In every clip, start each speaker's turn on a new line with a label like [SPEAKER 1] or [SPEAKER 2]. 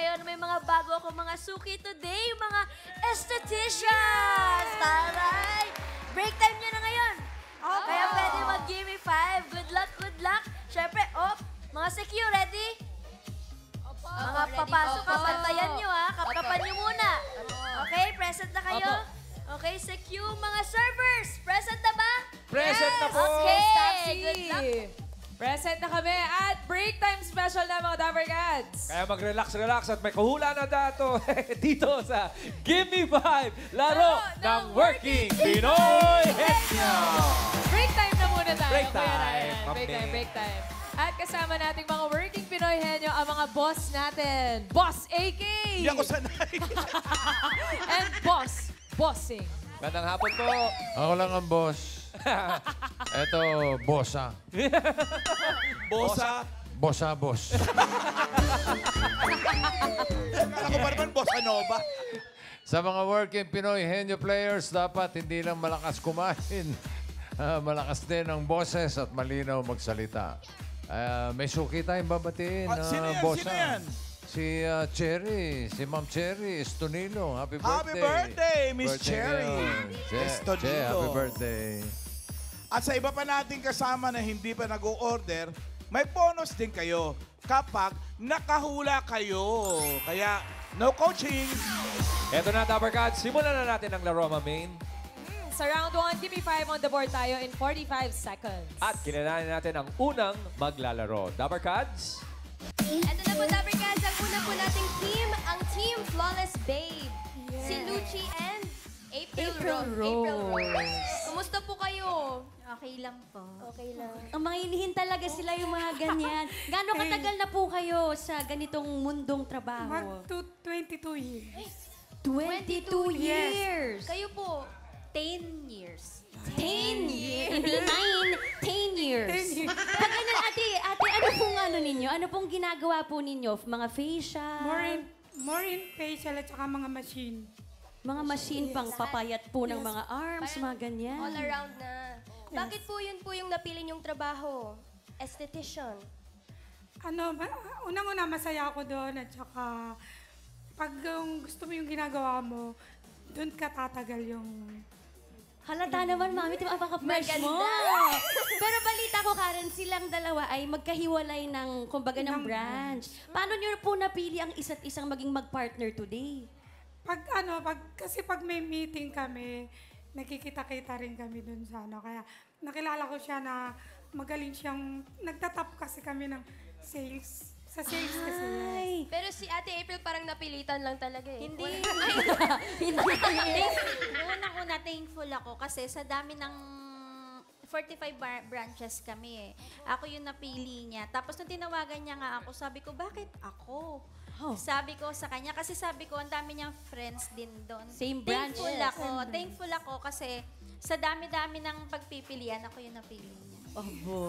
[SPEAKER 1] ngayon, may mga bago ako mga suki today, mga estheticians! Taray! Break time nyo na ngayon! Kaya pwede mag-gimme 5. Good luck, good luck! Siyempre, mga secure, ready? Mga papasok, kapantayan nyo ha. Kapkapan nyo muna. Okay, present na kayo? Okay, secure mga servers. Present na ba?
[SPEAKER 2] Present na po!
[SPEAKER 1] Okay, good luck.
[SPEAKER 3] Present na kami at break time special na mga Dabber Cats.
[SPEAKER 2] Kaya mag-relax at may kahula na dato dito sa Gimme 5, laro ng Working Pinoy Henyo!
[SPEAKER 3] Break time na muna tayo.
[SPEAKER 2] Break
[SPEAKER 3] Kuya
[SPEAKER 2] time,
[SPEAKER 3] Ryan.
[SPEAKER 2] mami.
[SPEAKER 3] Break time. At kasama nating mga Working Pinoy Henyo, ang mga boss natin. Boss AK!
[SPEAKER 4] Hindi ako sanay.
[SPEAKER 3] And boss, bossing.
[SPEAKER 2] Gandang hapon po.
[SPEAKER 5] Ako lang ang boss. Eto, bossa.
[SPEAKER 4] Bosa.
[SPEAKER 5] Bossa, boss.
[SPEAKER 4] Kala ko pa naman Bossa Nova.
[SPEAKER 5] Sa mga working Pinoy Henyo players, dapat hindi lang malakas kumain. Malakas din ang boses at malinaw magsalita. May suki tayong babatiin,
[SPEAKER 4] Sino yan?
[SPEAKER 5] bossa.
[SPEAKER 4] Sino yan?
[SPEAKER 5] Si Cherry, si Ma'am Cherry Estonilo. Happy birthday.
[SPEAKER 4] Happy birthday, Miss
[SPEAKER 5] Birthday
[SPEAKER 4] Cherry.
[SPEAKER 5] ngayon.
[SPEAKER 4] Estonilo.
[SPEAKER 5] Che, happy birthday.
[SPEAKER 4] At sa iba pa nating kasama na hindi pa nag-o-order, may bonus din kayo kapag nakahula kayo. Kaya, no coaching.
[SPEAKER 2] Eto na, Dabber Cats. Simulan na natin ang laro, Main.
[SPEAKER 3] Sa round 1, give me 5 on the board tayo in 45 seconds.
[SPEAKER 2] At kilalanin natin ang unang maglalaro. Dabber Cats.
[SPEAKER 1] Ito na po, Dabber Cats. Ang una po nating team, ang Team Flawless Babe. Si Lucci and April Rose. Kumusta po kayo?
[SPEAKER 6] Okay lang po.
[SPEAKER 1] Okay lang.
[SPEAKER 6] Ang mga inihin talaga sila yung mga ganyan. Gano'ng katagal na po kayo sa ganitong mundong trabaho?
[SPEAKER 7] Mag-22 years.
[SPEAKER 6] 22 years.
[SPEAKER 1] Kayo po?
[SPEAKER 6] 10 years. 10 years. Hindi 9, 10 years. Pag ano, ate, ano pong ano ninyo? Ano pong ginagawa po ninyo? Mga facial?
[SPEAKER 7] More in facial at saka mga machine.
[SPEAKER 6] Mga machine pang papayat po ng mga arms, mga ganyan.
[SPEAKER 1] All around na. Bakit po yun po yung napili niyong trabaho? Esthetician.
[SPEAKER 7] Unang-una masaya ako doon at saka pag gusto mo yung ginagawa mo, doon ka tatagal yung...
[SPEAKER 6] Halata naman, mami, apaka-fresh mo.
[SPEAKER 1] Maganda.
[SPEAKER 6] Pero balita ko, Karen, silang dalawa ay magkahiwalay ng, kumbaga, ng branch. Paano niyo po napili ang isa't isang maging mag-partner today?
[SPEAKER 7] Kasi pag may meeting kami, nakikita-kita rin kami dun sa kaya nakilala ko siya na magaling siyang, nagtatap kasi kami ng sales. Sa sales kasi.
[SPEAKER 6] Ay,
[SPEAKER 1] Pero si Ate April parang napilitan lang talaga eh.
[SPEAKER 6] hindi.
[SPEAKER 8] Unang-una, thankful ako kasi sa dami ng 45 branches kami eh. Ako yung napili niya. Tapos nung tinawagan niya nga ako, sabi ko, bakit ako? Sabi ko sa kanya, kasi sabi ko, ang dami niyang friends din doon.
[SPEAKER 6] Same branches.
[SPEAKER 8] Thankful ako kasi sa dami-dami ng pagpipilian, ako yung napili niya.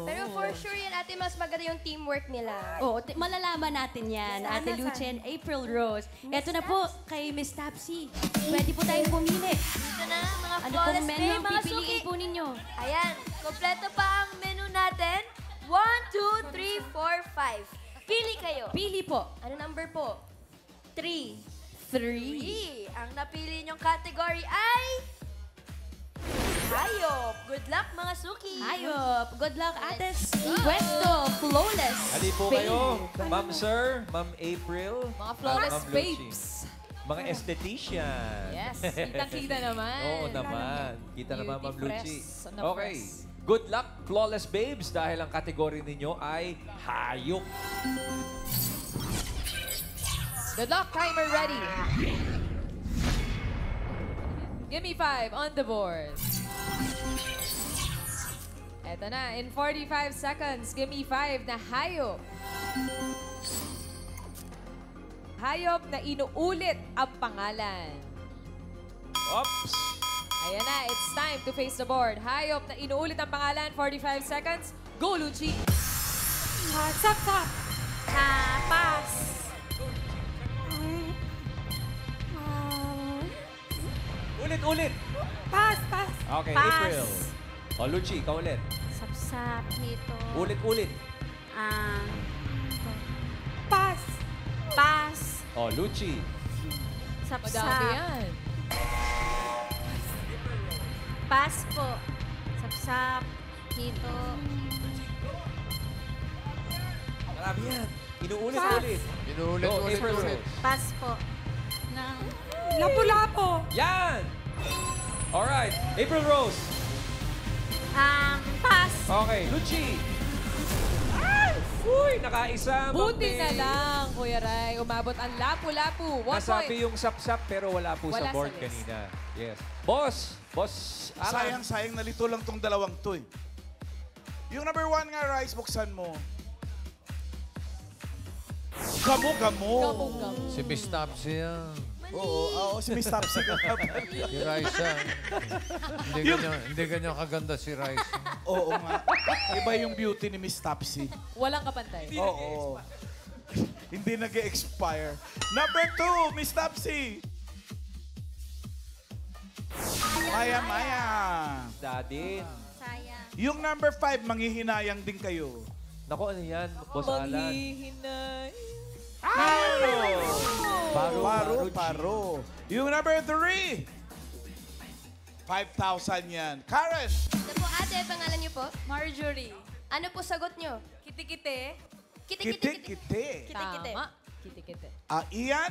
[SPEAKER 1] Pero for sure yan, Ate, mas maganda yung teamwork nila.
[SPEAKER 6] Oo, malalaman natin yan. Ate Lucci and April Rose. Ito na po kay Miss Tapsi. Pwede po tayong pumili.
[SPEAKER 1] Dito na, mga
[SPEAKER 6] Ano
[SPEAKER 1] flawless
[SPEAKER 6] pong menu
[SPEAKER 1] babe, mga
[SPEAKER 6] pipiliin
[SPEAKER 1] suki.
[SPEAKER 6] po ninyo?
[SPEAKER 1] Ayan, kompleto pa ang menu natin. 1, 2, 3, 4, 5. Pili kayo.
[SPEAKER 6] Pili po.
[SPEAKER 1] Ano number po? 3.
[SPEAKER 6] 3.
[SPEAKER 1] Ang napili niyong category ay... Hayop. Good luck, mga suki.
[SPEAKER 6] Hayop. Good luck, Ates. Pwesto. Flawless.
[SPEAKER 2] Hali po
[SPEAKER 6] Babe.
[SPEAKER 2] kayo. Ma'am Sir, Ma'am April.
[SPEAKER 3] Mga flawless
[SPEAKER 2] Ma'am Lucci.
[SPEAKER 3] babes.
[SPEAKER 2] Mga esthetician.
[SPEAKER 3] Yes, kitang-kita naman.
[SPEAKER 2] Oo naman. Kita naman, Ma'am Lucci.
[SPEAKER 3] Beauty press.
[SPEAKER 2] Okay. Good luck, flawless babes, dahil ang kategory ninyo ay hayop.
[SPEAKER 3] Good luck, timer ready. Give me 5 on the board. Eto na, in 45 seconds, give me 5 na hayop. Hayop na inuulit ang pangalan.
[SPEAKER 2] Oops!
[SPEAKER 3] Ayan na, it's time to face the board. Hayop na inuulit ang pangalan, 45 seconds. Go, Lucci!
[SPEAKER 7] Sap-sap.
[SPEAKER 8] Pass.
[SPEAKER 2] Ulit!
[SPEAKER 7] Pass.
[SPEAKER 2] Okay,
[SPEAKER 8] Pass.
[SPEAKER 2] April. O, Lucci, ikaw ulit.
[SPEAKER 8] Sapsap nito.
[SPEAKER 2] Ulit.
[SPEAKER 8] Ah,
[SPEAKER 7] Pass.
[SPEAKER 8] pass.
[SPEAKER 2] Oh, Luchi.
[SPEAKER 3] Madami
[SPEAKER 8] Sapsap.
[SPEAKER 3] yan.
[SPEAKER 8] Pass po. Sapsap. Hito.
[SPEAKER 2] Marami yan. Inuulit-ulit.
[SPEAKER 5] Inuulit-ulit.
[SPEAKER 2] April Rose.
[SPEAKER 8] Pass po. Ng
[SPEAKER 7] Lapu-lapo.
[SPEAKER 2] Yan! Alright, April Rose.
[SPEAKER 8] pass.
[SPEAKER 2] Okay, Luchi. Uy, nakaisa.
[SPEAKER 3] Buti
[SPEAKER 2] Ma'am
[SPEAKER 3] na
[SPEAKER 2] May.
[SPEAKER 3] lang, Kuya Ray. Umabot ang lapu-lapu. 1
[SPEAKER 2] Nasabi
[SPEAKER 3] point.
[SPEAKER 2] yung sapsap pero wala po
[SPEAKER 3] Wala
[SPEAKER 2] sa board
[SPEAKER 3] sa list.
[SPEAKER 2] kanina. Yes. Boss Alan.
[SPEAKER 4] Sayang, nalito lang tong dalawang to eh. Yung number 1 nga, Rice, buksan mo. Gamo-gamo.
[SPEAKER 3] Gamong-gam.
[SPEAKER 5] Si Miss Topsy yan.
[SPEAKER 4] Oo, si Miss Topsy.
[SPEAKER 5] Si Raisa. Hindi ganyan kaganda si Raisa.
[SPEAKER 4] Oo nga. Iba yung beauty ni Miss Topsy.
[SPEAKER 3] Walang kapantay.
[SPEAKER 4] Oo. Hindi nag-expire. Number 2, Miss Topsy. Maya.
[SPEAKER 2] Dadin.
[SPEAKER 8] Sayang.
[SPEAKER 4] Yung number 5, manghihinayang din kayo.
[SPEAKER 2] Naku, ano yan? Boss Alan.
[SPEAKER 3] Manghihinay.
[SPEAKER 4] Paro. Yung number 3, 5,000 yan. Karen.
[SPEAKER 9] Ano po ate, pangalan niyo po?
[SPEAKER 1] Marjorie.
[SPEAKER 9] Ano po sagot niyo?
[SPEAKER 1] Kiti-kiti.
[SPEAKER 4] Kiti-kiti.
[SPEAKER 3] Tama. Kiti-kiti.
[SPEAKER 4] Ian.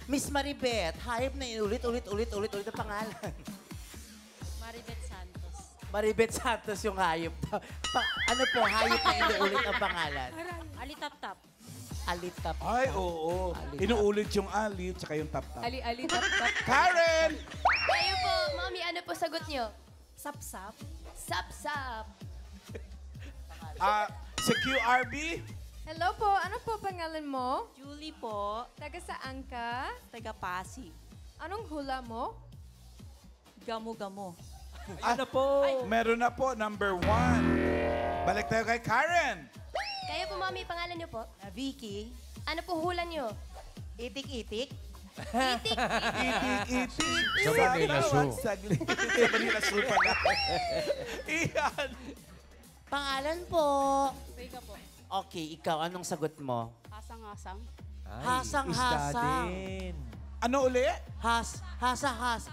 [SPEAKER 10] Miss Maribeth, hayop na ulit ang pangalan.
[SPEAKER 9] Maribeth Santos.
[SPEAKER 10] Maribeth Santos yung hayop. Ano po, hayop na inuulit ang pangalan?
[SPEAKER 9] Alitap-tap.
[SPEAKER 10] Alitap.
[SPEAKER 4] Ay, oo. Inuulit yung ali tsaka yung tap-tap.
[SPEAKER 3] Ali-ali, tap-tap.
[SPEAKER 4] Karen.
[SPEAKER 9] Kayo po, mami, ano po sagot niyo? Sapsap. Sapsap.
[SPEAKER 4] Si QRB.
[SPEAKER 11] Hello po, ano po pangalan mo?
[SPEAKER 8] Julie po.
[SPEAKER 11] Taga saan ka?
[SPEAKER 8] Taga Pasig.
[SPEAKER 11] Anong hula mo?
[SPEAKER 8] Gamo-gamo.
[SPEAKER 2] Ano po?
[SPEAKER 4] Meron na po, number 1. Balik tayo kay Karen.
[SPEAKER 9] Kayo po, mami, pangalan niyo po?
[SPEAKER 10] Vicky,
[SPEAKER 9] Ano po hula niyo?
[SPEAKER 10] itik-itik.
[SPEAKER 4] Itik-itik.
[SPEAKER 5] Sa Manila Zoo.
[SPEAKER 4] Saglit. Sa Manila Zoo pala. Ian.
[SPEAKER 10] Pangalan po.
[SPEAKER 11] Vega po.
[SPEAKER 10] Okay, ikaw, anong sagot mo?
[SPEAKER 9] Hasang-hasang.
[SPEAKER 10] Hasang-hasang.
[SPEAKER 2] Dadin.
[SPEAKER 4] Ano uli?
[SPEAKER 10] Hasa-has.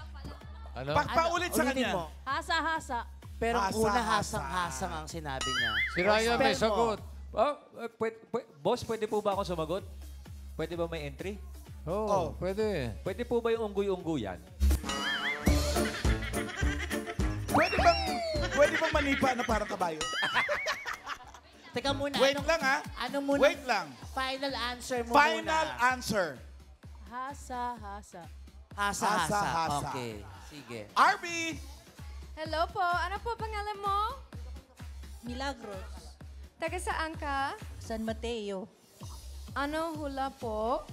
[SPEAKER 5] Ano?
[SPEAKER 4] Paulit sa
[SPEAKER 10] Ulitin
[SPEAKER 4] kanya.
[SPEAKER 10] mo.
[SPEAKER 9] Hasa-hasa.
[SPEAKER 10] Pero
[SPEAKER 4] Hasa,
[SPEAKER 10] una,
[SPEAKER 4] hasa.
[SPEAKER 10] hasang-hasang ang sinabi niya.
[SPEAKER 5] Si Ryan may
[SPEAKER 10] Spell mo.
[SPEAKER 5] sagot.
[SPEAKER 2] Oh, boss, pwede po ba ako sumagot? Pwede ba may entry?
[SPEAKER 5] Oo, pwede.
[SPEAKER 2] Pwede po ba yung unggoy-unggoyan?
[SPEAKER 4] Pwede bang manipa na parang kabayo?
[SPEAKER 10] Teka muna.
[SPEAKER 4] Wait lang ha.
[SPEAKER 10] Ano muna?
[SPEAKER 4] Wait lang.
[SPEAKER 10] Final answer mo
[SPEAKER 4] Final
[SPEAKER 10] muna.
[SPEAKER 4] answer.
[SPEAKER 9] Hasa-hasa.
[SPEAKER 10] Hasa-hasa.
[SPEAKER 4] Hasa-hasa.
[SPEAKER 10] Okay, sige.
[SPEAKER 4] RB.
[SPEAKER 11] Hello po, ano po pangalan mo?
[SPEAKER 8] Milagros.
[SPEAKER 11] Taga saan ka?
[SPEAKER 8] San Mateo.
[SPEAKER 11] Anong hula po?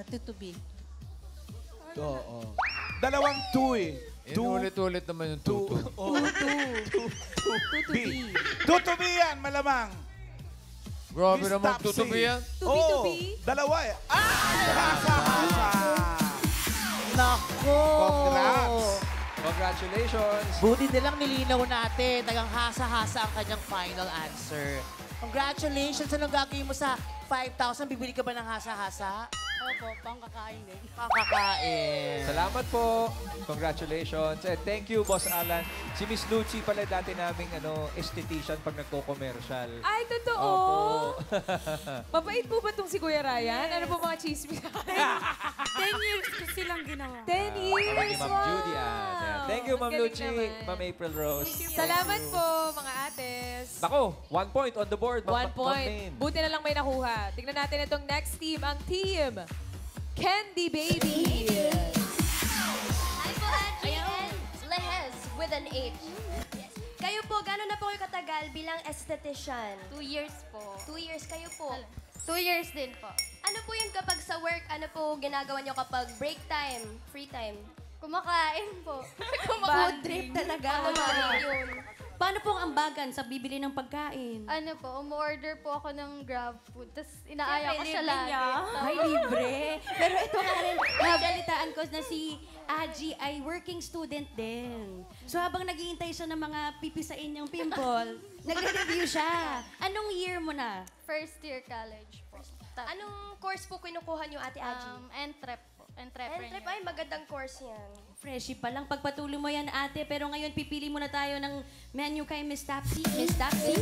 [SPEAKER 8] Tutubi.
[SPEAKER 4] Oo. Dalawang 2 eh.
[SPEAKER 5] Inuulit-ulit naman yung tutu.
[SPEAKER 4] Tutubi. Tutubi yan, malamang.
[SPEAKER 5] Grabe
[SPEAKER 4] Miss
[SPEAKER 5] naman,
[SPEAKER 4] Topsy.
[SPEAKER 5] tutubi yan.
[SPEAKER 4] Oo, dalawa eh. Hasa-hasa.
[SPEAKER 10] Nako!
[SPEAKER 4] Congrats.
[SPEAKER 2] Congratulations!
[SPEAKER 10] Buti nilang nilinaw natin. Tagang hasa-hasa ang kanyang final answer. Congratulations! Anong gagawin mo sa 5,000? Bibili ka ba ng hasa-hasa?
[SPEAKER 9] Opo, pangkakain din.
[SPEAKER 10] Pakakain.
[SPEAKER 2] Salamat po. Congratulations. And thank you, Boss Alan. Si Miss Lucy pala dati naming esthetician pag nagko-commercial.
[SPEAKER 3] Ay, totoo.
[SPEAKER 2] Opo.
[SPEAKER 3] Mabait po ba itong si Kuya Ryan? Ano po mga chismis?
[SPEAKER 7] 10 years ko silang ginawa.
[SPEAKER 3] 10 years!
[SPEAKER 2] Kami ni Ma'am Judy. Thank you, Ma'am
[SPEAKER 3] Ang galing
[SPEAKER 2] Lucy.
[SPEAKER 3] naman.
[SPEAKER 2] Ma'am April Rose.
[SPEAKER 3] Salamat po, mga ates.
[SPEAKER 2] Nako, 1 point on the board.
[SPEAKER 3] 1 point. Buti na lang may nakuha. Tingnan natin itong next team, ang team Candy Baby.
[SPEAKER 9] Hi po, Ate. And Lehes with an H. Kayo po, gano'n na po kayo katagal bilang esthetician?
[SPEAKER 6] 2 years po.
[SPEAKER 9] 2 years kayo po.
[SPEAKER 6] 2 years din po.
[SPEAKER 9] Ano po yun kapag sa work, ano po ginagawa nyo kapag break time, free time?
[SPEAKER 6] Kumakain po.
[SPEAKER 9] Food trip talaga. Kumakain yun.
[SPEAKER 6] Paano po ang ambagan sa bibili ng pagkain?
[SPEAKER 11] Ano po, umorder po ako ng Grab food. Tapos inaaya ko siya
[SPEAKER 9] libre
[SPEAKER 11] lagi.
[SPEAKER 9] niya.
[SPEAKER 6] Ay, libre. Pero ito nga rin, nabalitaan ko na si Aji ay working student din. So habang naghihintay siya ng mga pipisain niyang pimple, nagre-review siya. Anong year mo na?
[SPEAKER 11] First year college po.
[SPEAKER 9] Anong course po kinukuha niyo, Ate Aji?
[SPEAKER 11] Entrep po. Entrepreneur.
[SPEAKER 9] Entrep, ay magandang course yan.
[SPEAKER 6] Freshie pa lang. Pagpatuloy mo yan, ate. Pero ngayon, pipili muna tayo ng menu kay Miss Tapsy. Miss Tapsy?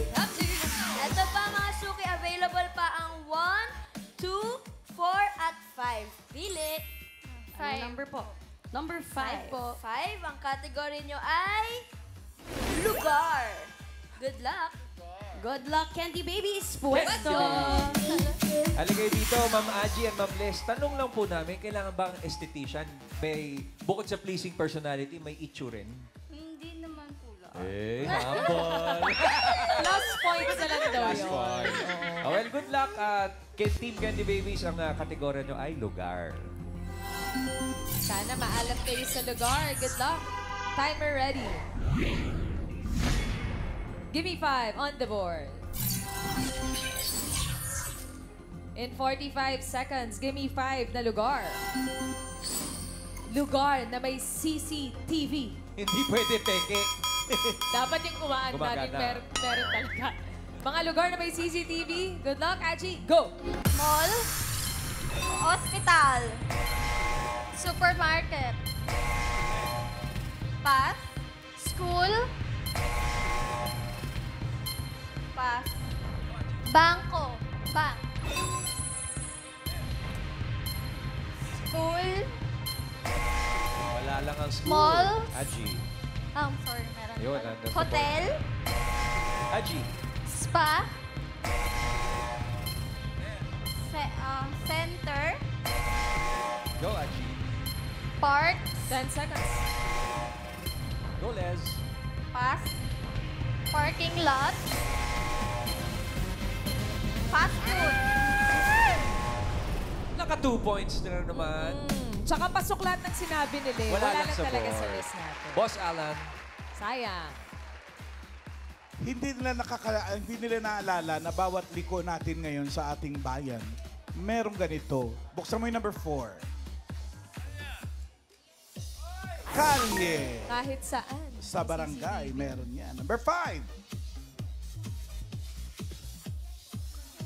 [SPEAKER 1] Ito pa mga suki, available pa ang 1, 2, 4, at 5. Pili.
[SPEAKER 9] Five.
[SPEAKER 6] Number po. Number 5 po.
[SPEAKER 1] 5. Ang category nyo ay lugar. Good luck.
[SPEAKER 6] Good luck, Candy Babies. Pwesto.
[SPEAKER 2] Halika dito, Ma'am Aji and Ma'am Les. Tanong lang po namin, kailangan ba ang esthetician may, bukod sa pleasing personality, may itsure rin?
[SPEAKER 11] Hindi naman po lang.
[SPEAKER 2] Eh, humble.
[SPEAKER 3] Plus points na lang daw
[SPEAKER 2] Last
[SPEAKER 3] yun.
[SPEAKER 2] one. Well, good luck. Team Candy Babies, ang kategorya nyo ay lugar.
[SPEAKER 3] Sana maalam kayo sa lugar. Good luck. Timer ready. Give me 5 on the board. In 45 seconds, give me 5 na lugar. Lugar na may CCTV.
[SPEAKER 2] Hindi pwede peke.
[SPEAKER 3] Dapat yung kumaan
[SPEAKER 2] Gumagana.
[SPEAKER 3] laging meron talaga. Mga lugar na may CCTV. Good luck, Aji. Go!
[SPEAKER 11] Mall. Hospital. Supermarket. Path. School. Path. Bangko. Bank. School.
[SPEAKER 2] Wala lang ang school.
[SPEAKER 11] Mall.
[SPEAKER 2] Aji.
[SPEAKER 11] Sorry, meron
[SPEAKER 2] Yun,
[SPEAKER 11] pala.
[SPEAKER 2] nandun sa
[SPEAKER 11] Hotel.
[SPEAKER 2] Aji.
[SPEAKER 11] Spa. Center.
[SPEAKER 2] Go, Aji.
[SPEAKER 11] Park.
[SPEAKER 3] 10 seconds.
[SPEAKER 2] Go, Les.
[SPEAKER 11] Pass. Parking lot. Fast food.
[SPEAKER 2] Naka 2 points na naman.
[SPEAKER 3] Tsaka pasok lahat ng sinabi nila. eh.
[SPEAKER 2] Wala
[SPEAKER 3] Wala
[SPEAKER 2] lang
[SPEAKER 3] lang
[SPEAKER 2] sa
[SPEAKER 3] talaga sa
[SPEAKER 2] board.
[SPEAKER 3] list natin.
[SPEAKER 2] Boss Alan.
[SPEAKER 3] Sayang.
[SPEAKER 4] Hindi nila naalala na bawat liko natin ngayon sa ating bayan, merong ganito. Buksan mo yung number 4. Kalye.
[SPEAKER 3] Kahit saan.
[SPEAKER 4] Sa barangay, meron yan. Number 5.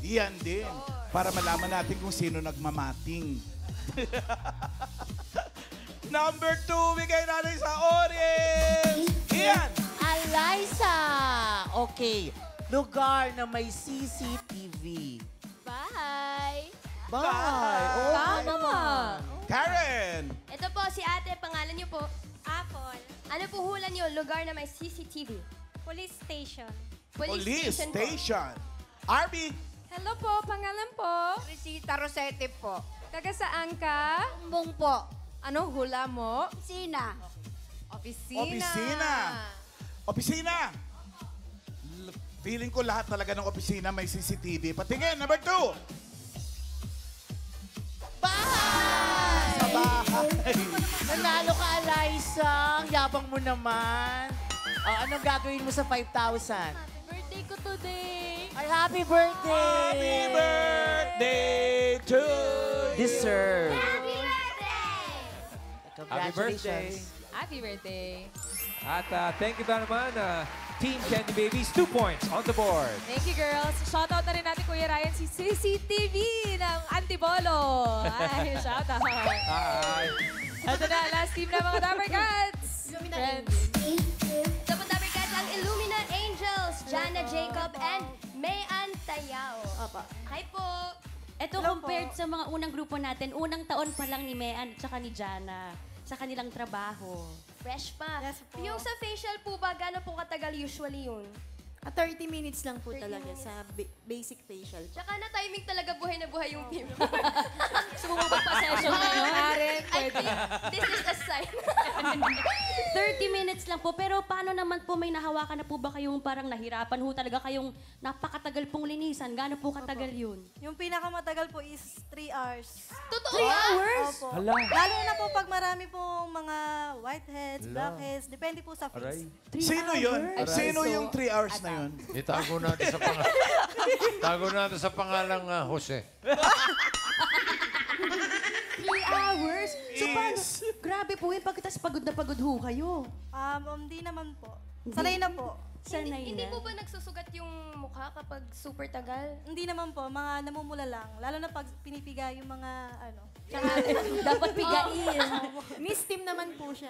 [SPEAKER 4] Yan din. Para malaman natin kung sino nagmamating. Number 2, bigay natin sa audience. Ian.
[SPEAKER 10] Eliza! Okay. Lugar na may CCTV.
[SPEAKER 9] Bye!
[SPEAKER 10] Bye! Oo nga
[SPEAKER 3] Tama.
[SPEAKER 10] naman.
[SPEAKER 4] Karen.
[SPEAKER 9] Ito po si ate, pangalan niyo po? Apple. Ano po hula niyo, lugar na may CCTV?
[SPEAKER 11] Police station.
[SPEAKER 4] Police
[SPEAKER 9] po.
[SPEAKER 4] Station. Arby.
[SPEAKER 3] Hello po, pangalan po?
[SPEAKER 12] Rosita Rosete po.
[SPEAKER 3] Taga saan ka?
[SPEAKER 12] Bumbong po.
[SPEAKER 3] Ano hula mo?
[SPEAKER 12] Sina.
[SPEAKER 3] Opisina.
[SPEAKER 4] Opisina. Opisina. Feeling ko lahat talaga ng opisina may CCTV. Patingin, number 2.
[SPEAKER 10] Bye!
[SPEAKER 4] Sa bahay.
[SPEAKER 10] Nanalo ka, Eliza. Ang yabang mo naman. Oh, anong gagawin mo sa 5,000?
[SPEAKER 9] Birthday ko today!
[SPEAKER 10] Ay, happy birthday!
[SPEAKER 4] Happy birthday to you.
[SPEAKER 10] Deserve.
[SPEAKER 9] Happy birthday!
[SPEAKER 10] Congratulations.
[SPEAKER 3] Happy birthday.
[SPEAKER 2] At thank you ba naman, Team Candy Babies. 2 points on the board.
[SPEAKER 3] Thank you, girls. Shoutout na rin natin, Kuya Ryan, si CCTV ng Antibolo. Ay, shoutout.
[SPEAKER 2] Hi.
[SPEAKER 3] Ito na, last team na mga Dapper Cats. Friends.
[SPEAKER 9] Ito po Dapper Cats, ang Illumina Angels, Jana Jacob, and May Antayao.
[SPEAKER 6] Opo.
[SPEAKER 9] Hi po!
[SPEAKER 6] Ito compared sa mga unang grupo natin, unang taon pa lang ni Mean at saka ni Jana sa kanilang trabaho.
[SPEAKER 9] Fresh pa. Yung sa facial po ba, gano'n po katagal usually yun?
[SPEAKER 13] 30 minutes lang po
[SPEAKER 9] 30
[SPEAKER 13] talaga
[SPEAKER 9] minutes.
[SPEAKER 13] sa basic facial.
[SPEAKER 9] Tsaka na timing talaga buhay na buhay yung team.
[SPEAKER 6] Gusto mo magpa-session ngayon?
[SPEAKER 3] Karen,
[SPEAKER 9] I
[SPEAKER 3] pwede.
[SPEAKER 9] think this is a sign.
[SPEAKER 6] 30 minutes lang po. Pero paano naman po, may nahawakan na po ba kayong parang nahirapan ho talaga kayong napakatagal pong linisan? Gaano po katagal yun?
[SPEAKER 13] Yung pinakamatagal po is 3 hours.
[SPEAKER 9] Totoo
[SPEAKER 6] 3 hours?
[SPEAKER 13] Opo.
[SPEAKER 2] Hala.
[SPEAKER 13] Lalo na po pag marami pong mga whiteheads, blackheads, depende po sa face.
[SPEAKER 2] Aray.
[SPEAKER 4] Sino yun? Sino yung 3 hours na yun?
[SPEAKER 5] Itago natin sa pangalan. Tago natin sa pangalang Jose.
[SPEAKER 6] 3 hours? So paano?
[SPEAKER 4] Is-
[SPEAKER 6] Grabe po yun. Pagkatas pagod na pagod ho kayo.
[SPEAKER 13] Hindi naman po. Sanay na po.
[SPEAKER 6] Sanay
[SPEAKER 9] Hindi
[SPEAKER 6] na.
[SPEAKER 9] po ba nagsusugat yung mukha mukha kapag super tagal?
[SPEAKER 13] Hindi naman po, mga namumula lang. Lalo na pag pinipiga yung mga
[SPEAKER 6] Dapat pigain.
[SPEAKER 14] Miss Team naman po siya.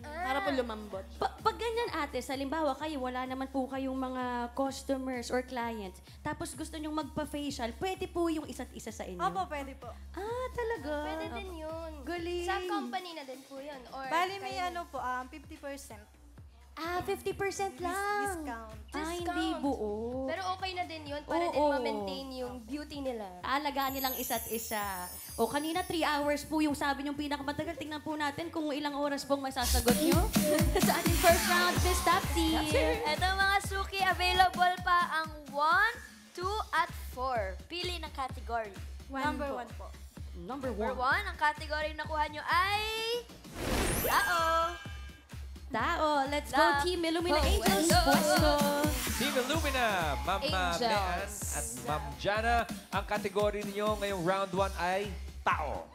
[SPEAKER 14] Para po lumambot.
[SPEAKER 6] Pag ganyan ate, sa halimbawa kayo, wala naman po kayong mga customers or clients, tapos gusto nyong magpa-facial, pwede po yung isa't isa sa inyo?
[SPEAKER 13] Opo, pwede po.
[SPEAKER 6] Ah, talaga?
[SPEAKER 9] Pwede din yun.
[SPEAKER 6] Galing.
[SPEAKER 9] Sa company na din po yun. Or
[SPEAKER 13] Bali may
[SPEAKER 9] kayo-
[SPEAKER 13] 50%.
[SPEAKER 6] Ah, 50% lang.
[SPEAKER 13] Discount.
[SPEAKER 6] Ah, hindi buo.
[SPEAKER 9] Pero okay na din yun para din
[SPEAKER 6] Oo.
[SPEAKER 9] ma-maintain yung beauty nila.
[SPEAKER 6] Alagaan nilang isa't isa. O, kanina 3 hours po yung sabi niyong pinakamatagal. Tingnan po natin kung ilang oras pong masasagot niyo sa ating first round, Miss Top Team.
[SPEAKER 1] Ito mga suki, available pa ang 1, 2, at 4. Pili ng category.
[SPEAKER 13] Number 1 po.
[SPEAKER 6] Number
[SPEAKER 1] Number
[SPEAKER 6] 1.
[SPEAKER 1] 1, ang category na nakuha nyo ay...
[SPEAKER 6] Tao. Let's go,
[SPEAKER 1] Love.
[SPEAKER 6] Team Illumina
[SPEAKER 1] Oh,
[SPEAKER 6] Angels.
[SPEAKER 1] let's go.
[SPEAKER 6] Puesto.
[SPEAKER 2] Team Illumina, Ma'am
[SPEAKER 6] Angels.
[SPEAKER 2] Mean at Ma'am Jana. Ang kategory ninyo ngayong round 1 ay tao.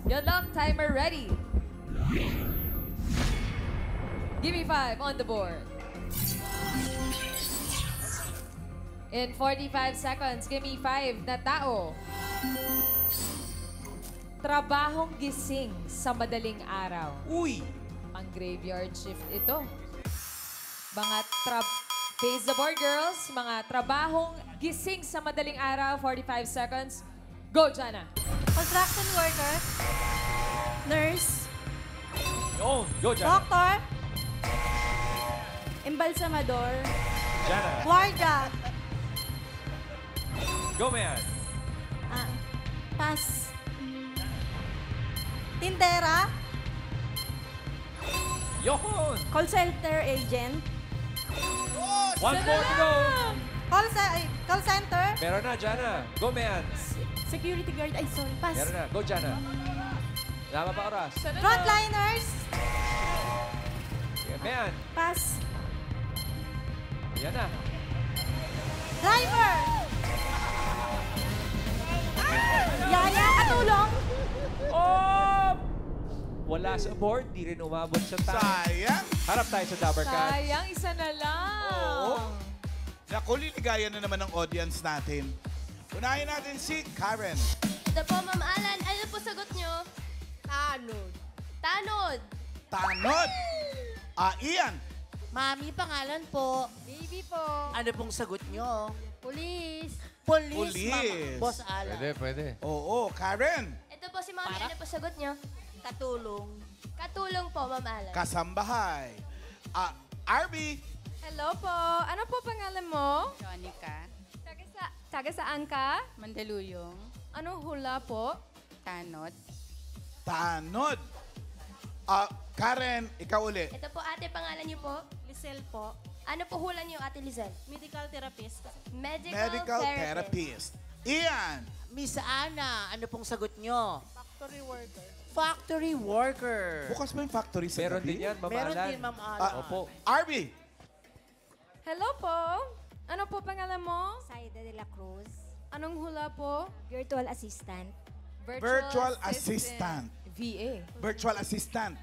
[SPEAKER 3] Good luck, timer ready. Give me 5 on the board. In 45 seconds, give me 5 na tao. Trabahong gising sa madaling araw.
[SPEAKER 2] Uy!
[SPEAKER 3] Ang graveyard shift ito. Mga face the board, girls. Mga trabahong gising sa madaling araw. 45 seconds. Go, Jana.
[SPEAKER 13] Construction worker.
[SPEAKER 14] Nurse.
[SPEAKER 2] Go, Jana.
[SPEAKER 13] Doctor.
[SPEAKER 14] Embalsamador.
[SPEAKER 2] Jana.
[SPEAKER 13] Guardia.
[SPEAKER 2] Go, man.
[SPEAKER 14] Pass.
[SPEAKER 13] Tindera.
[SPEAKER 2] Yohon!
[SPEAKER 14] Call center agent.
[SPEAKER 2] 1 more to go.
[SPEAKER 13] Call center.
[SPEAKER 2] Meron na, Jana. Go, man.
[SPEAKER 14] Security guard. Ay, sorry. Pass.
[SPEAKER 2] Meron na. Go, Jana. Lama pa oras.
[SPEAKER 13] Frontliners.
[SPEAKER 2] Yeah, man.
[SPEAKER 14] Pass.
[SPEAKER 2] Yan na.
[SPEAKER 13] Driver.
[SPEAKER 14] Yaya, katulong.
[SPEAKER 2] Oh! Wala sa board. Di rin umabot sa time.
[SPEAKER 4] Sayang.
[SPEAKER 2] Harap tayo sa Dabber Cats.
[SPEAKER 3] Sayang, isa na lang.
[SPEAKER 4] Oo. Naku, liligayan na naman ang audience natin. Unahin natin si Karen.
[SPEAKER 9] Ito po, Ma'am Alan. Ano po sagot nyo? Tanod. Tanod.
[SPEAKER 4] Tanod. Ian.
[SPEAKER 10] Mami, pangalan po.
[SPEAKER 9] Baby po.
[SPEAKER 10] Ano pong sagot nyo?
[SPEAKER 9] Police.
[SPEAKER 10] Police,
[SPEAKER 4] Police.
[SPEAKER 10] Mama. Boss Alan.
[SPEAKER 5] Pwede.
[SPEAKER 4] Oo, Karen.
[SPEAKER 9] Ito po si Mami. Ano po sagot nyo?
[SPEAKER 10] Katulong.
[SPEAKER 9] Katulong po, Ma'am Alan.
[SPEAKER 4] Kasambahay. Arby.
[SPEAKER 11] Hello po. Ano po pangalan mo?
[SPEAKER 12] Jonica,
[SPEAKER 11] Taga saan ka?
[SPEAKER 12] Mandaluyong,
[SPEAKER 11] Anong hula po?
[SPEAKER 12] Tanod,
[SPEAKER 4] Tanod. Karen, ikaw uli.
[SPEAKER 9] Ito po, ate, pangalan niyo po?
[SPEAKER 13] Lisel po.
[SPEAKER 9] Ano po hula niyo, Ate Lizelle?
[SPEAKER 13] Medical therapist.
[SPEAKER 9] Medical
[SPEAKER 4] therapist. Ian.
[SPEAKER 10] Miss Ana, ano pong sagot nyo?
[SPEAKER 13] Factory worker.
[SPEAKER 10] Factory worker.
[SPEAKER 4] Bukas ba yung factory sa
[SPEAKER 2] Meron
[SPEAKER 4] gabi?
[SPEAKER 2] din yan, Ma'am
[SPEAKER 10] Meron
[SPEAKER 2] Alan.
[SPEAKER 10] din, Ma'am Alan.
[SPEAKER 2] Opo.
[SPEAKER 4] Arby.
[SPEAKER 11] Hello po. Ano po pangalan mo?
[SPEAKER 8] Saida de la Cruz,
[SPEAKER 11] Anong hula po?
[SPEAKER 8] virtual assistant.
[SPEAKER 4] Virtual assistant.
[SPEAKER 3] VA.
[SPEAKER 4] Virtual assistant.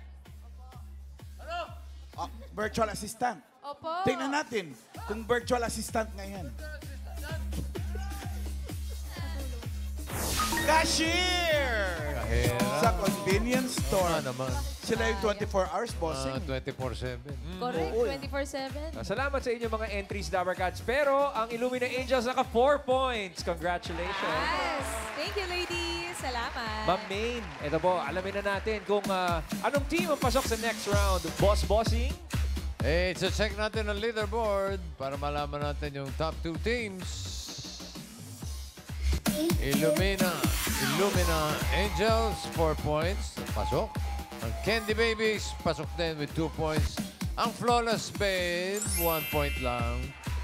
[SPEAKER 4] Virtual assistant.
[SPEAKER 11] Opo.
[SPEAKER 4] Tingnan natin kung virtual assistant nga yan. Cashier!
[SPEAKER 5] Kahera.
[SPEAKER 4] Sa convenience store.
[SPEAKER 5] naman.
[SPEAKER 4] Sila yung 24 hours bossing.
[SPEAKER 5] 24/7.
[SPEAKER 3] Correct,
[SPEAKER 4] Oo.
[SPEAKER 3] 24/7.
[SPEAKER 2] Salamat sa inyo mga entries, Dabber Cats. Pero ang Illumina Angels naka 4 points. Congratulations.
[SPEAKER 3] Yes. Thank you, ladies. Salamat.
[SPEAKER 2] Ma'am Main, ito po, alamin na natin kung anong team ang pasok sa next round. Bossing?
[SPEAKER 5] Eh, check natin ang leaderboard para malaman natin yung top 2 teams. Illumina Angels, 4 points. Pasok. Ang Candy Babies, pasok din with 2 points. Ang Flawless Babe, 1 point lang.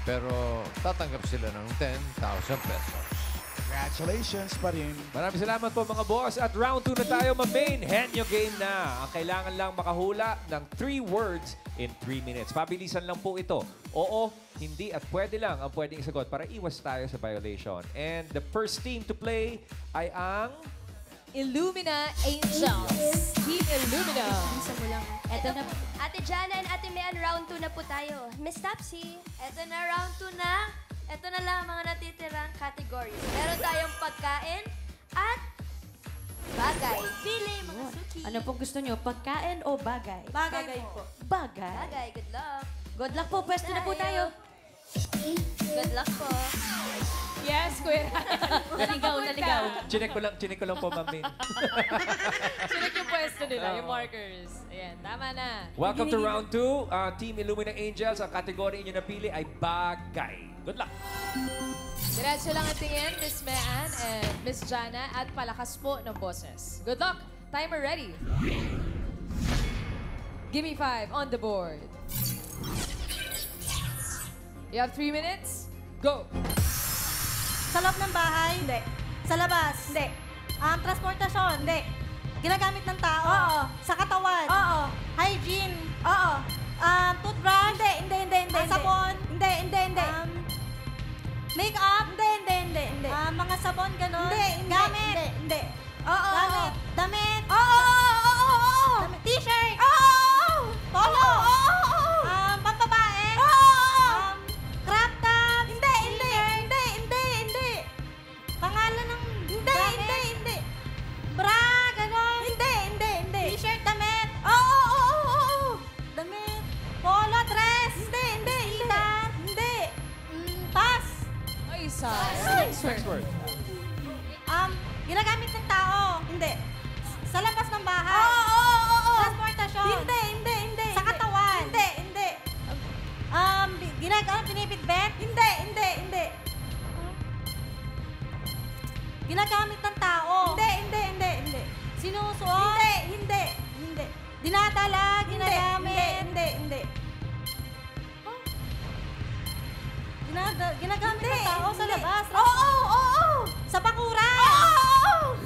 [SPEAKER 5] Pero tatanggap sila ng 10,000 pesos.
[SPEAKER 4] Congratulations pa rin.
[SPEAKER 2] Maraming salamat po mga boss. At round 2 na tayo, Ma'am Main. Henyo game na. Ang kailangan lang makahula ng 3 words in 3 minutes. Pabilisan lang po ito. Oo, hindi at pwede lang ang pwedeng isagot para iwas tayo sa violation. And the first team to play ay ang
[SPEAKER 3] Illumina Angels. Team Illumina.
[SPEAKER 9] Isa mo lang. Eto na. Ate Jana and Ate Mian, round 2 na po tayo. Miss Topsy.
[SPEAKER 1] Eto na, round 2 na. Eto na lang mga natitirang categories. Meron tayong pagkain at bagay. Pili, mga suki.
[SPEAKER 6] Ano pong gusto nyo? Pagkain o bagay?
[SPEAKER 1] Bagay po.
[SPEAKER 6] Bagay.
[SPEAKER 1] Bagay, good luck.
[SPEAKER 6] Good luck po. Pwesto na po tayo.
[SPEAKER 1] Good luck po.
[SPEAKER 3] Yes, Kuya.
[SPEAKER 6] Naligaw, naligaw.
[SPEAKER 2] Chinek ko lang po, Ma'am Min.
[SPEAKER 3] Sinek yung pwesto nila, yung markers. Ayan, tama na.
[SPEAKER 2] Welcome to round 2. Team Illumina Angels, ang kategory inyo napili ay bagay. Good luck!
[SPEAKER 3] Diretso lang ang tingin, Miss Mean and Miss Jana, at palakas po ng boses. Good luck! Timer ready. Give me 5 on the board. You have 3 minutes. Go!
[SPEAKER 13] Sa loob ng bahay? Hindi. Sa labas? Hindi. Transportasyon? Hindi. Ginagamit ng tao? Oo. Sa katawan? Oo. Hygiene? Oo. Toothbrush? Hindi. Sabon? Hindi. Make-up? Hindi. Mga sabon, gano'n? Hindi. Gamit? Hindi. Oo. Gamit? Damit? Oo. T-shirt? Oo. Polo? Oo. Pambabae? Oo. Crop top? Hindi. Pangalan ng... Hindi. Bra, gano'n? Hindi. T-shirt, damit? Oo. Damit. Polo, dress? Hindi. Hindi. Pass.
[SPEAKER 3] Ay, isa.
[SPEAKER 2] Next word.
[SPEAKER 13] Ginagamit ng tao? Hindi. Sa labas ng bahay? Oo. Transportasyon? Hindi. Sa katawan? Hindi. Binibitbit? Hindi. Ginagamit ng tao? Hindi. Sinusuot? Hindi. Dinadala? Ginagamit? Hindi. Ginagamit ng tao sa labas? Oo. Sa bakuran? Oo.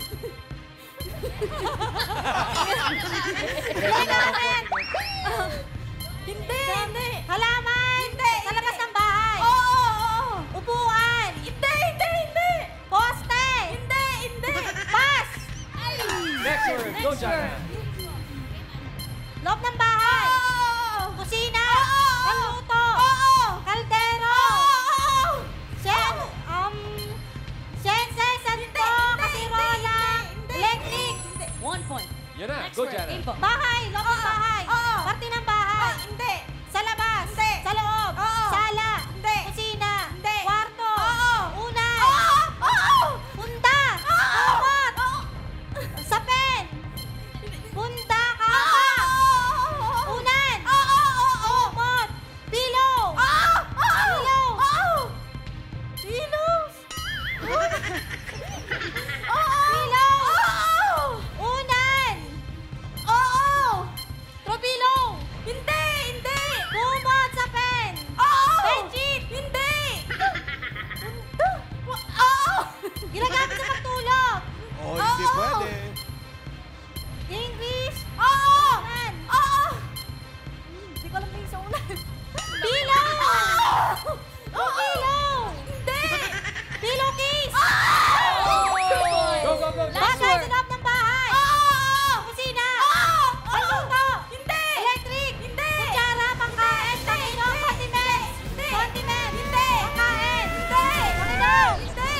[SPEAKER 13] Ginagamit? Hindi. Halaman? Hindi. Sa labas ng bahay? Oo. Upuan? Hindi. Poste? Hindi. Pass.
[SPEAKER 2] Next word. Go, Jana.
[SPEAKER 13] Loob ng bahay? Oo. Kusina? Panluto? Kaldero? Sense, santo, kasirola, electric.
[SPEAKER 6] 1 point.
[SPEAKER 2] Yan na. Go, Jana.
[SPEAKER 13] Bahay, loob ng bahay. Parte ng bahay. Hindi. Sa labas. Hindi. Sa loob. Sala. Hindi. Kusina. Hindi. Kwarto. Unan. Punta. Kumot. Sapin. Punta. Kama. Unan. Kumot. Pillow. Unan. Tropilo. Hindi. Kumot sa pen. Bedsheet. Hindi. Ginagamit sa pagtulog.
[SPEAKER 4] Hindi pwede.
[SPEAKER 13] English. Unan. Hindi ko alam yung sa unan. Pillow. Pillow. Hindi. Pillowcase.
[SPEAKER 2] Go.
[SPEAKER 13] Bagay sa loob ng bahay. Kusina. Panluto. Hindi. Electric. Hindi. Kutsara, pangkain, takino, condiment. Condiment. Hindi. Pangkain. Hindi. Panginoon. Hindi.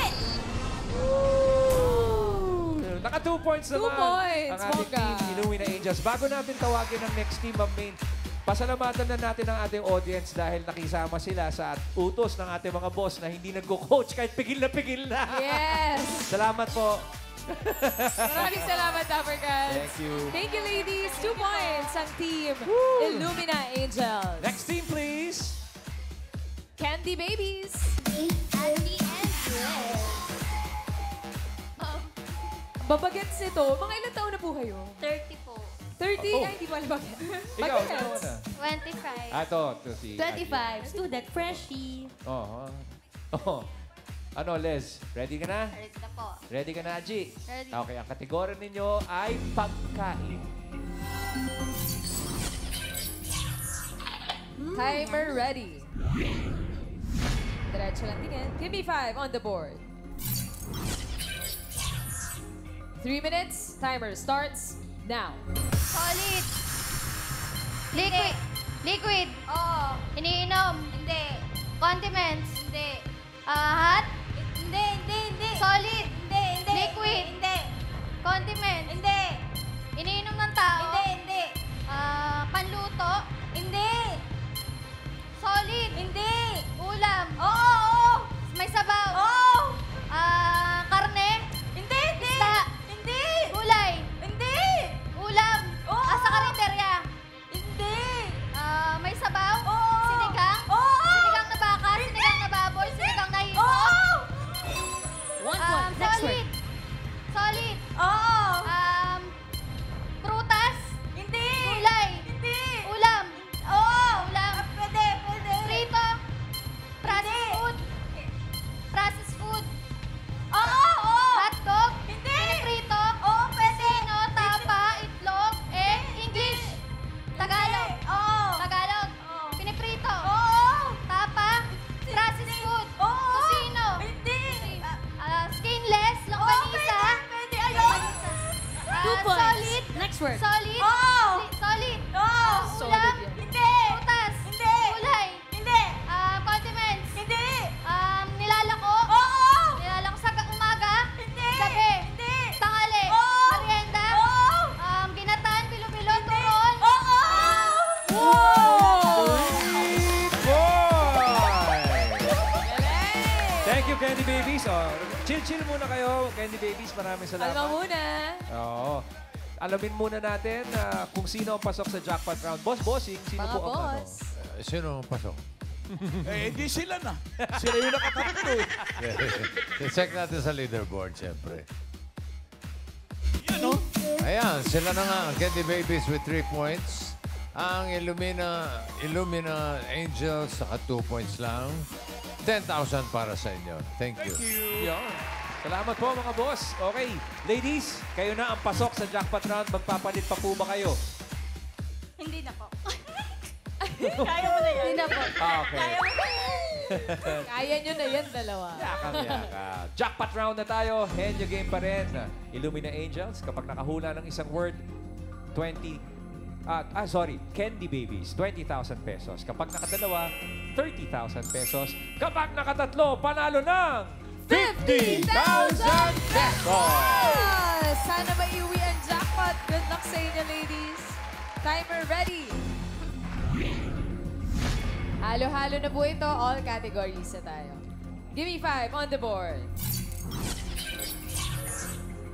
[SPEAKER 2] Naka 2 points
[SPEAKER 3] 2
[SPEAKER 2] naman.
[SPEAKER 3] points,
[SPEAKER 2] Ang ating
[SPEAKER 3] Bongga.
[SPEAKER 2] team, Illumina Angels. Bago natin tawagin ang next team, Ma'am Main, pasalamatan na natin ang ating audience dahil nakisama sila sa utos ng ating mga boss na hindi nagko-coach kahit pigil na.
[SPEAKER 3] Yes!
[SPEAKER 2] Salamat po.
[SPEAKER 3] Maraming salamat, Africans.
[SPEAKER 2] Thank you.
[SPEAKER 3] Thank you, ladies. 2 points ang team Illumina Angels.
[SPEAKER 2] Next team, please.
[SPEAKER 3] Candy Babies.
[SPEAKER 1] Andy and Liz.
[SPEAKER 3] Babagets ito. Mga ilang taon na po kayo?
[SPEAKER 1] 30 po.
[SPEAKER 3] 30? Ay, hindi pa albagets.
[SPEAKER 2] Ikaw, ikaw na.
[SPEAKER 1] 25.
[SPEAKER 2] Ito si
[SPEAKER 6] 25. Student freshie.
[SPEAKER 2] Ano, Les? Ready ka na?
[SPEAKER 1] Ready na po.
[SPEAKER 2] Ready ka na, Aji?
[SPEAKER 1] Ready.
[SPEAKER 2] Okay, ang kategorya ninyo ay pagkain.
[SPEAKER 3] Timer ready. Diretso lang tingin. Give me 5 on the board. 3 minutes. Timer starts now.
[SPEAKER 11] Solid. Liquid. Liquid. Oo. Iniinom. Hindi. Condiments. Hindi. Hot. Hindi. Solid. Hindi. Liquid. Hindi. Condiments. Hindi. Iniinom ng tao. Hindi. Panluto. Hindi. Solid. Hindi. Ulam. Oo. May sabaw. Oo. Karne. Hindi. Isda. Hindi. Gulay. Hindi. Ulam. Oo. Sa karinderya. Hindi. May sabaw. Oo. Sinigang. Oo. Sinigang na baka. Sinigang na baboy. Sinigang na hipon. Oo.
[SPEAKER 1] 1 point. Next word.
[SPEAKER 11] Solid.
[SPEAKER 1] Oo.
[SPEAKER 11] Prutas.
[SPEAKER 1] Hindi.
[SPEAKER 11] Gulay.
[SPEAKER 1] Hindi.
[SPEAKER 11] Ulam.
[SPEAKER 1] Oo.
[SPEAKER 11] Ulam.
[SPEAKER 1] Pwede.
[SPEAKER 11] Prito. Processed food. Processed food.
[SPEAKER 1] Oo.
[SPEAKER 11] Hotdog.
[SPEAKER 1] Hindi.
[SPEAKER 11] Piniprito.
[SPEAKER 1] Oo, pwede.
[SPEAKER 11] Sino, tapa, itlog, egg, English. Tagalog.
[SPEAKER 1] Oo.
[SPEAKER 11] Tagalog. Piniprito.
[SPEAKER 1] Oo.
[SPEAKER 11] Tapa. Processed food.
[SPEAKER 1] Oo.
[SPEAKER 11] Tusino.
[SPEAKER 1] Hindi.
[SPEAKER 11] Skinless. Longganisa.
[SPEAKER 1] Pwede. Ayun. 2 points.
[SPEAKER 11] Solid.
[SPEAKER 1] Next word.
[SPEAKER 11] Solid.
[SPEAKER 1] Oo.
[SPEAKER 11] Solid.
[SPEAKER 1] Oo.
[SPEAKER 3] Solid
[SPEAKER 11] Ulam.
[SPEAKER 3] yan.
[SPEAKER 1] Hindi.
[SPEAKER 11] Prutas.
[SPEAKER 1] Hindi.
[SPEAKER 11] Gulay.
[SPEAKER 1] Hindi.
[SPEAKER 11] Condiments.
[SPEAKER 1] Hindi.
[SPEAKER 11] Nilalako.
[SPEAKER 1] Oo.
[SPEAKER 11] Nilalako sa umaga.
[SPEAKER 1] Hindi.
[SPEAKER 11] Gabi.
[SPEAKER 1] Hindi.
[SPEAKER 11] Tanghali.
[SPEAKER 1] Oo.
[SPEAKER 11] Merienda.
[SPEAKER 1] Oo.
[SPEAKER 11] Ginatan, bilo-bilo, turon.
[SPEAKER 1] Oo.
[SPEAKER 2] Thank you, Candy Babies. Oh, chill muna kayo, Candy Babies. Maraming salamat.
[SPEAKER 3] Alma muna.
[SPEAKER 2] Oo. Alamin muna natin kung sino ang pasok sa jackpot round. Bossing, sino
[SPEAKER 3] Mga
[SPEAKER 2] po ang ano?
[SPEAKER 3] boss.
[SPEAKER 5] Sino ang pasok?
[SPEAKER 4] Hindi sila na. Sila yung nakatatlo.
[SPEAKER 5] Check natin sa leaderboard, siyempre.
[SPEAKER 4] Yan, no?
[SPEAKER 5] Ayan, sila na nga ang Candy Babies with 3 points. Ang Illumina Angels, saka 2 points lang. 10,000 para sa inyo. Thank you.
[SPEAKER 2] Yan. Salamat po mga boss. Okay, ladies, kayo na ang pasok sa jackpot round. Magpapalit pa po ba kayo?
[SPEAKER 1] Hindi na po. Kaya mo na yan.
[SPEAKER 11] Hindi na po.
[SPEAKER 2] Okay.
[SPEAKER 3] Kaya nyo na yan, dalawa.
[SPEAKER 2] Yaka. Jackpot round na tayo. Henyo game pa rin. Illumina Angels, kapag nakahula ng isang word, Candy Babies, 20,000 pesos. Kapag nakadalawa, 30,000 pesos. Kapag nakatatlo, panalo ng 50,000 pesos!
[SPEAKER 3] Sana maiuwi ang jackpot. Good luck sa inyo, ladies. Timer ready. Halo-halo na po ito. All categories na tayo. Give me 5 on the board.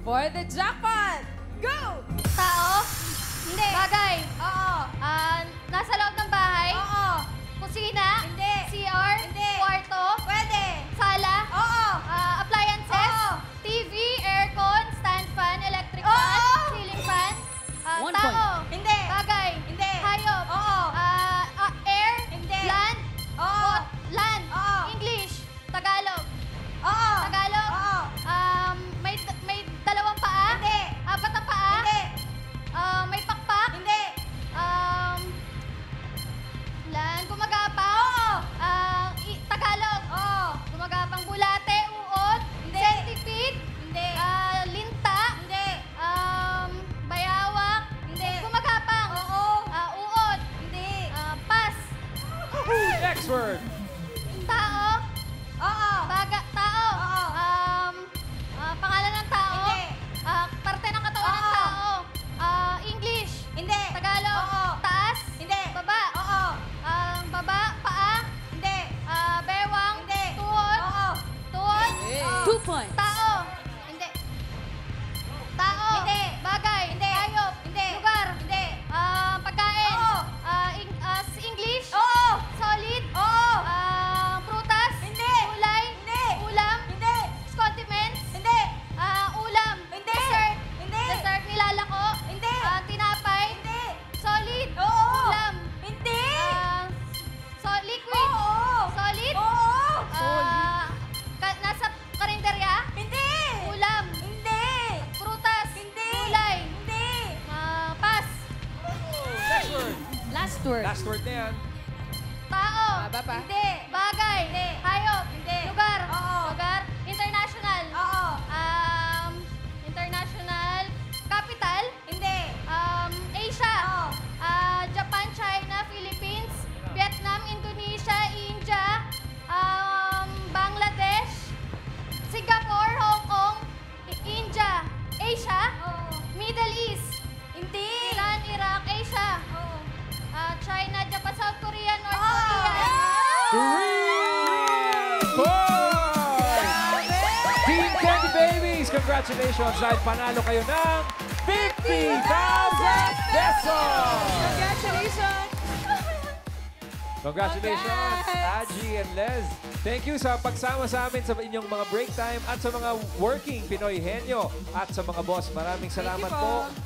[SPEAKER 3] For the jackpot, go!
[SPEAKER 11] Tao. Hindi. Bagay.
[SPEAKER 1] Oo.
[SPEAKER 11] Nasa loob ng bahay.
[SPEAKER 1] Oo.
[SPEAKER 11] Kusina.
[SPEAKER 1] Hindi.
[SPEAKER 11] CR.
[SPEAKER 1] Hindi.
[SPEAKER 11] Kwarto.
[SPEAKER 1] Pwede.
[SPEAKER 11] Sala.
[SPEAKER 1] Oo.
[SPEAKER 11] Appliances.
[SPEAKER 1] Oo.
[SPEAKER 11] TV, aircon, stand fan, electric
[SPEAKER 1] Oo.
[SPEAKER 11] fan, ceiling fan.
[SPEAKER 1] 1
[SPEAKER 11] Tao.
[SPEAKER 1] point. Hindi.
[SPEAKER 11] Bagay.
[SPEAKER 1] Hindi.
[SPEAKER 11] Hayop.
[SPEAKER 1] Oo.
[SPEAKER 11] Air.
[SPEAKER 1] Hindi.
[SPEAKER 11] Land.
[SPEAKER 1] Oo.
[SPEAKER 11] Land.
[SPEAKER 1] Oo.
[SPEAKER 11] English. Tagalog.
[SPEAKER 1] Oo.
[SPEAKER 11] Tagalog.
[SPEAKER 1] Oo.
[SPEAKER 11] May dalawang paa.
[SPEAKER 1] Hindi.
[SPEAKER 11] 4 na paa.
[SPEAKER 1] Hindi.
[SPEAKER 11] May pakpak.
[SPEAKER 1] Hindi.
[SPEAKER 11] Gumagapang. Tagalog.
[SPEAKER 1] Oo.
[SPEAKER 11] Gumagapang bulate, uod,
[SPEAKER 1] Hindi.
[SPEAKER 11] centipede,
[SPEAKER 1] Hindi.
[SPEAKER 11] linta,
[SPEAKER 1] Hindi.
[SPEAKER 11] bayawak,
[SPEAKER 1] Hindi.
[SPEAKER 11] gumagapang,
[SPEAKER 1] Oo.
[SPEAKER 11] uod,
[SPEAKER 1] Hindi.
[SPEAKER 11] pas,
[SPEAKER 2] Next word.
[SPEAKER 11] tao,
[SPEAKER 1] Oo.
[SPEAKER 11] tao,
[SPEAKER 1] Oo.
[SPEAKER 11] pangalan ng tao,
[SPEAKER 1] Hindi.
[SPEAKER 11] parte ng katawan ng
[SPEAKER 1] Oo.
[SPEAKER 11] tao, English,
[SPEAKER 1] Hindi.
[SPEAKER 11] Tagalog,
[SPEAKER 1] Oo.
[SPEAKER 11] taas,
[SPEAKER 1] Hindi.
[SPEAKER 11] baba,
[SPEAKER 1] Oo.
[SPEAKER 11] baba, paa,
[SPEAKER 1] Hindi.
[SPEAKER 11] bewang,
[SPEAKER 1] Hindi.
[SPEAKER 11] tuhod,
[SPEAKER 1] Oo.
[SPEAKER 11] tuhod,
[SPEAKER 1] 2 points.
[SPEAKER 11] tao, hindi, tao,
[SPEAKER 1] Hindi.
[SPEAKER 11] bagay,
[SPEAKER 1] Hindi.
[SPEAKER 11] hayop,
[SPEAKER 1] Hindi.
[SPEAKER 11] lugar,
[SPEAKER 1] Hindi.
[SPEAKER 11] pagkain,
[SPEAKER 1] Oo.
[SPEAKER 11] English,
[SPEAKER 1] Oo.
[SPEAKER 11] solid,
[SPEAKER 1] Oo.
[SPEAKER 11] prutas,
[SPEAKER 1] Hindi.
[SPEAKER 11] gulay,
[SPEAKER 1] Hindi.
[SPEAKER 11] ulam,
[SPEAKER 1] Hindi.
[SPEAKER 11] condiments,
[SPEAKER 1] Hindi.
[SPEAKER 11] ulam,
[SPEAKER 1] Hindi.
[SPEAKER 11] dessert,
[SPEAKER 1] Hindi.
[SPEAKER 11] dessert nilalako,
[SPEAKER 1] Hindi.
[SPEAKER 11] tinapay,
[SPEAKER 1] Hindi.
[SPEAKER 11] solid,
[SPEAKER 1] Oo.
[SPEAKER 11] ulam,
[SPEAKER 1] Hindi.
[SPEAKER 11] liquid,
[SPEAKER 1] Oo.
[SPEAKER 11] solid,
[SPEAKER 1] Oo.
[SPEAKER 11] nasa karinderya,
[SPEAKER 1] Hindi.
[SPEAKER 11] ulam,
[SPEAKER 1] Hindi.
[SPEAKER 11] prutas,
[SPEAKER 1] Hindi.
[SPEAKER 11] gulay,
[SPEAKER 1] Hindi.
[SPEAKER 11] pas,
[SPEAKER 2] Next word.
[SPEAKER 1] Last word.
[SPEAKER 2] Last word na yan.
[SPEAKER 11] tao,
[SPEAKER 3] Baba pa.
[SPEAKER 11] hindi, bagay,
[SPEAKER 1] Hindi.
[SPEAKER 11] hayop,
[SPEAKER 1] Hindi.
[SPEAKER 11] lugar,
[SPEAKER 1] Oo.
[SPEAKER 11] lugar, international,
[SPEAKER 1] Oo.
[SPEAKER 11] international,
[SPEAKER 2] congratulations dahil panalo kayo ng 50,000 pesos!
[SPEAKER 3] Congratulations!
[SPEAKER 2] Congratulations, Aji and Les. Thank you sa pagsama sa amin sa inyong mga break time at sa mga working Pinoy Henyo at sa mga boss. Maraming salamat po.